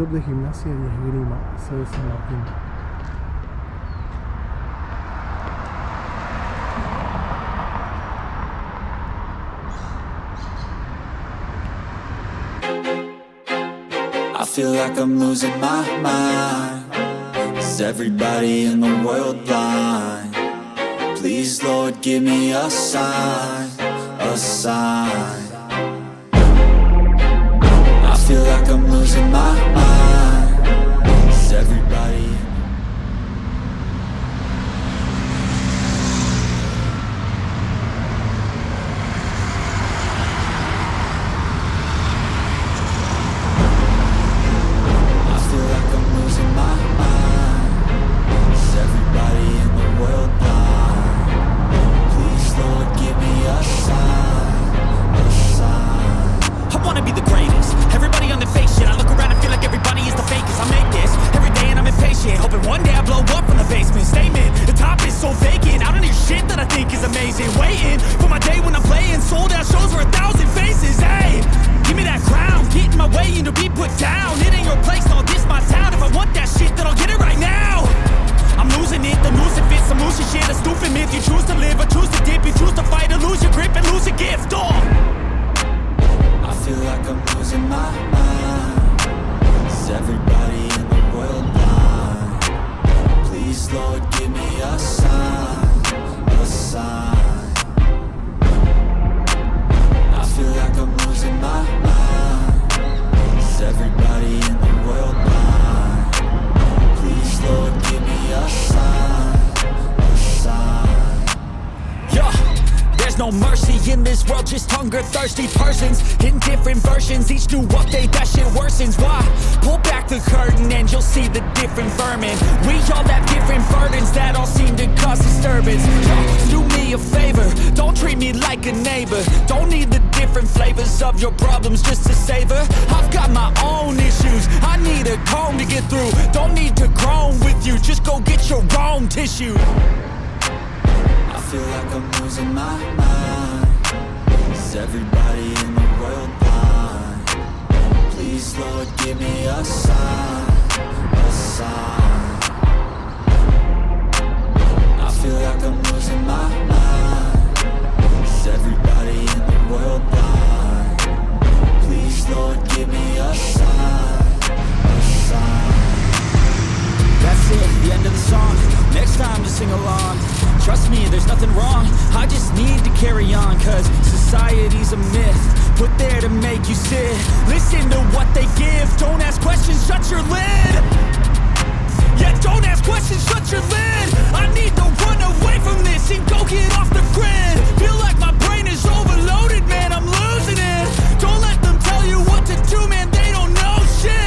club de gimnasia y esgrima ese de San Martín. I feel like I'm losing my mind. Is everybody in the world blind? Please, Lord, give me a sign, a sign. I feel like I'm losing my mind. Is everybody thirsty persons in different versions, each new update that shit worsens. Why? Pull back the curtain and you'll see the different vermin. We all have different burdens that all seem to cause disturbance. Yo, do me a favor, don't treat me like a neighbor. Don't need the different flavors of your problems just to savor. I've got my own issues, I need a comb to get through. Don't need to groan with you, just go get your own tissue. I feel like I'm losing my mind. Is everybody in the world blind? Please, Lord, give me a sign, a sign. I feel like I'm losing my mind. Is everybody in the world blind? Please, Lord, give me a sign, a sign. That's it, the end of the song. Next time to sing along. Trust me, there's nothing wrong. I just need to carry on, cause society's a myth put there to make you sit. Listen to what they give. Don't ask questions, shut your lid. Yeah, don't ask questions, shut your lid. I need to run away from this and go get off the grid. Feel like my brain is overloaded, man, I'm losing it. Don't let them tell you what to do, man, they don't know shit.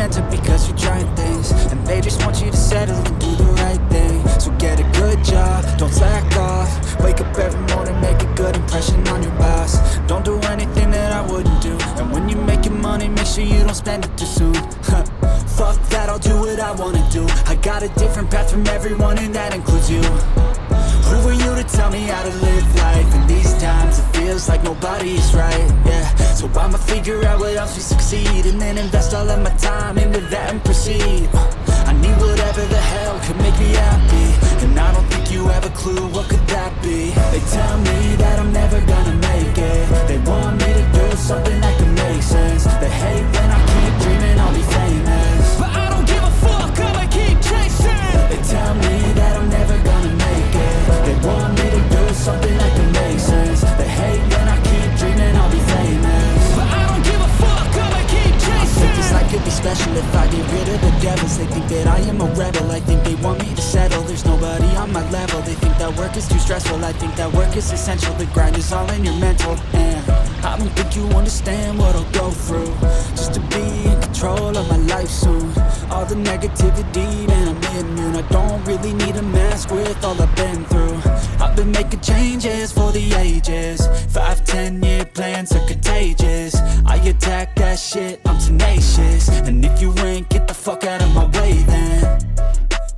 meant to because you're trying things, and they just want you to settle and do the right thing. So get a good job, don't slack off. Wake up every morning, make a good impression on your boss. Don't do anything that I wouldn't do. And when you're making money, make sure you don't spend it too soon. Fuck that, I'll do what I wanna do. I got a different path from everyone, and that includes you. Who are you to tell me how to live life? In these times it feels like nobody is right, yeah. So I'ma figure out what else we succeed, and then invest all of my time into that and proceed. I need whatever the hell could make me happy, and I don't think you have a clue what could that be. They tell me that I'm never gonna make it. They want me to do something that can make sense. They hate when I keep dreaming I'll be famous, but I don't give a fuck, I'ma keep chasing. They tell me that I'm never gonna make it. They want me to do something that can make sense. They hate when I keep dreaming I'll be famous, but I don't give a fuck, I'ma keep chasing. I think this life could be special if I get rid of the devils. They think that I am a rebel, I think they want me to settle. There's nobody on my level, they think that work is too stressful. I think that work is essential, the grind is all in your mental. And I don't think you understand what I'll go through just to be in control of my life soon. All the negativity, man, I'm immune. I don't really need a mask with all I've been through. I've been making changes for the ages. 5-10 year plans are contagious. I attack that shit, I'm tenacious. And if you ain't, get the fuck out of my way then.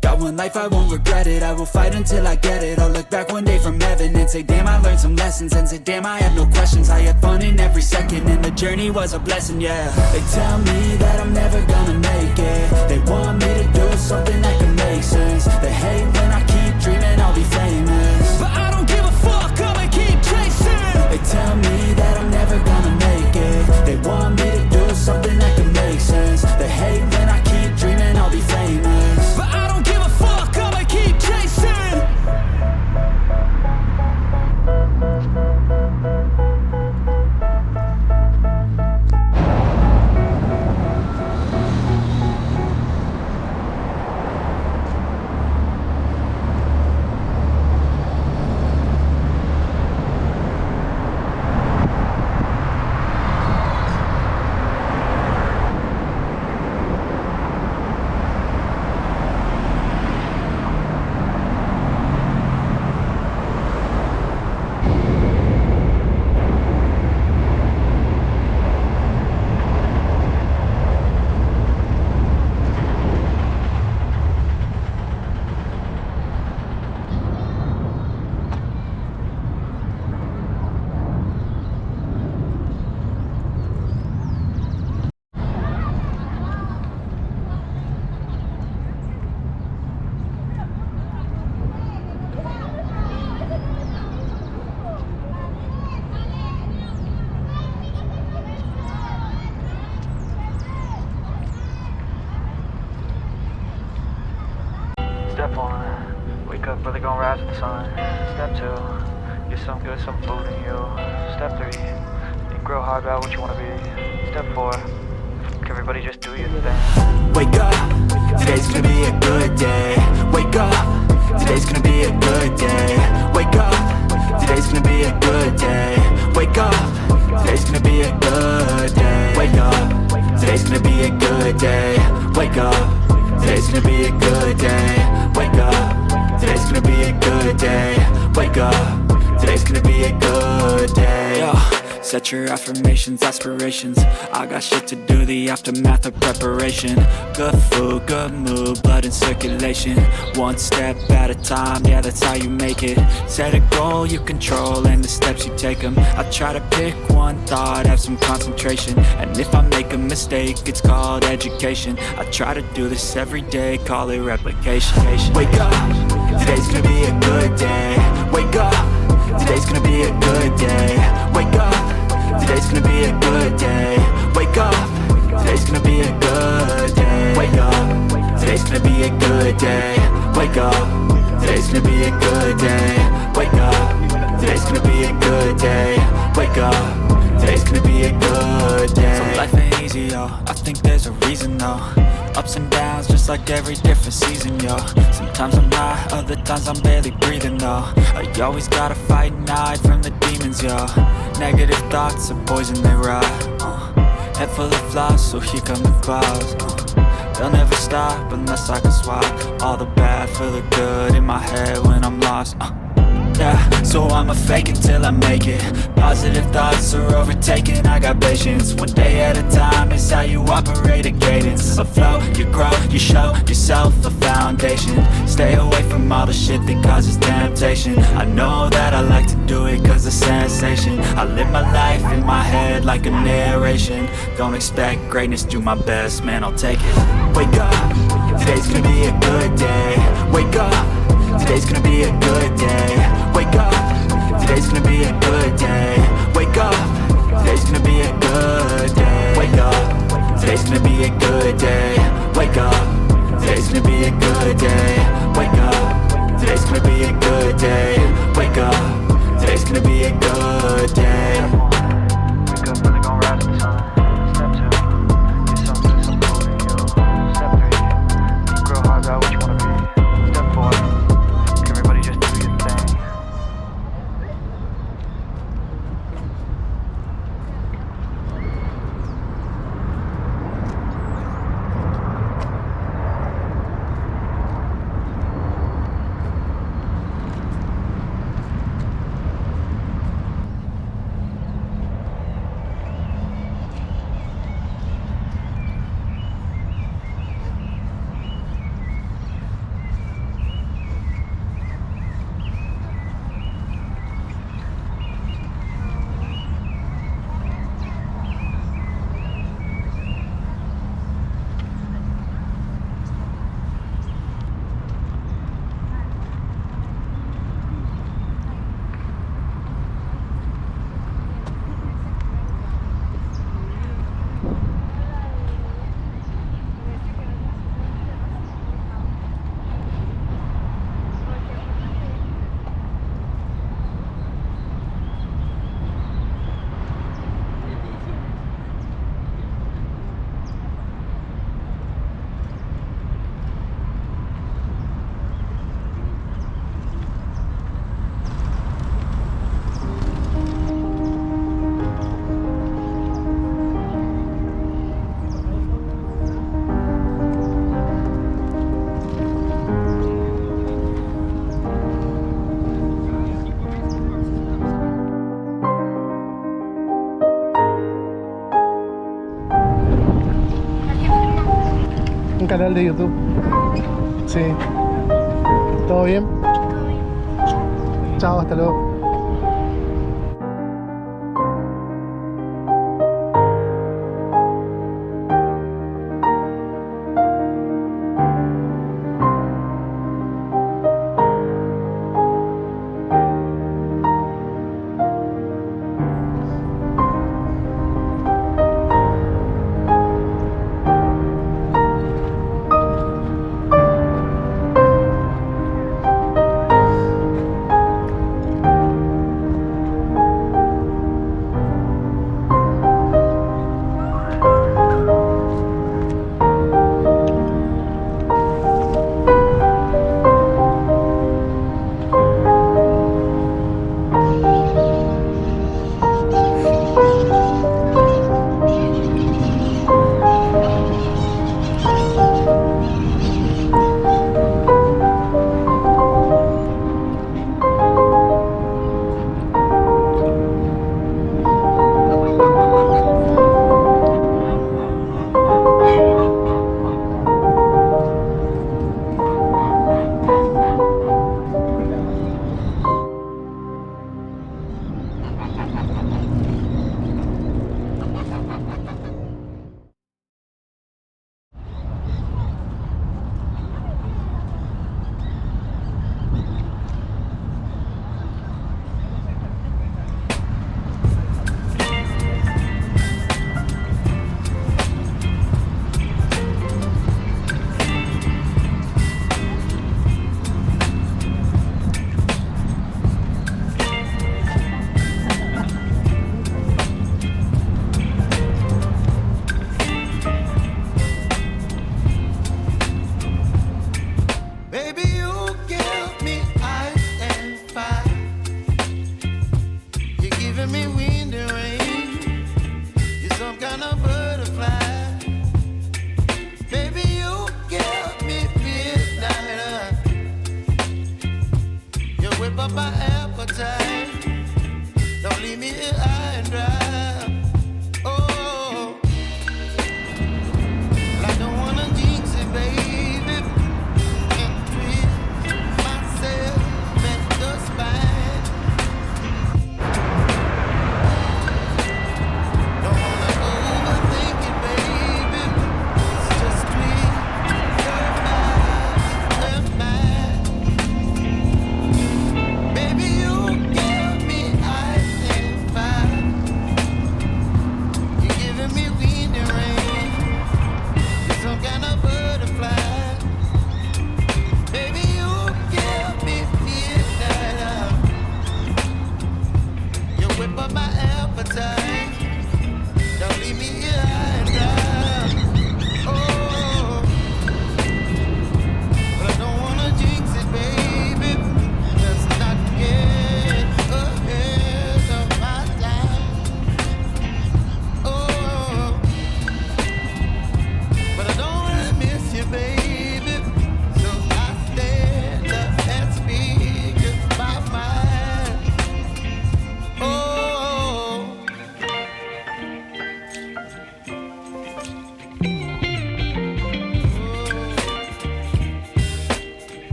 Got one life, I won't regret it. I will fight until I get it. I'll look back one day from heaven and say damn, I learned some lessons. And say damn, I have no questions. I had fun in every second, and the journey was a blessing, yeah. They tell me that I'm never gonna make it. They want me to do something that can make sense. They hate when I keep dreaming I'll be famous, but I don't give a fuck, I'ma keep chasing. They tell me that I'm never gonna make it. They want me to do something that can make sense. They hate when I keep dreaming I'll be famous, but I don't give a fuck, I'ma keep chasing. Step 1, wake up early, gonna rise with the sun. Step 2, get some good, some food in you. Step 3, think real hard about what you wanna be. Step 4, everybody just do your thing. Wake up, today's gonna be a good day. Wake up, today's gonna be a good day. Wake up, today's gonna be a good day. Wake up, today's gonna be a good day. Wake up, today's gonna be a good day. Wake up, today's gonna be a good day. Wake up, today's gonna be a good day. Wake up, today's gonna be a good day. Yo. Set your affirmations, aspirations. I got shit to do, the aftermath of preparation. Good food, good mood, blood in circulation. One step at a time, yeah, that's how you make it. Set a goal you control and the steps you take them. I try to pick one thought, have some concentration. And if I make a mistake, it's called education. I try to do this every day, call it replication. Wake up, today's gonna be a good day. Wake up, today's gonna be a good day. Wake up, today's gonna be a good day. Wake up, today's gonna be a good day. Wake up, today's gonna be a good day. Wake up, today's gonna be a good day. Wake up, today's gonna be a good day. Wake up, today's gonna be a good day. So life ain't easy, yo, I think there's a reason though. Ups and downs, just like every different season, yo. Sometimes I'm high, other times I'm barely breathing, though. I always gotta fight and hide from the demons, yo. Negative thoughts are poison, they rot. Head full of flies, so here come the clouds. They'll never stop unless I can swap all the bad for the good in my head when I'm lost. Yeah, so I'ma fake it till I make it. Positive thoughts are overtaken, I got patience. One day at a time is how you operate a cadence. A flow, you grow, you show yourself a foundation. Stay away from all the shit that causes temptation. I know that I like to do it cause it's sensation. I live my life in my head like a narration. Don't expect greatness, do my best, man, I'll take it. Wake up, today's gonna be a good day. Wake up, today's gonna be a good day. Wake up, today's gonna be a good day. Wake up, today's gonna be a good day. Wake up, today's gonna be a good day. Wake up, today's gonna be a good day. Wake up, today's gonna be a good day. Wake up, today's gonna be a good day. Wake up, really gon' rise with the sun. Step 2, get some good, some food in you. Step 3, grow hard about what you wanna be. Step 4, everybody just do your thing. Un canal de YouTube. Sí. ¿Todo bien? Chao, hasta luego.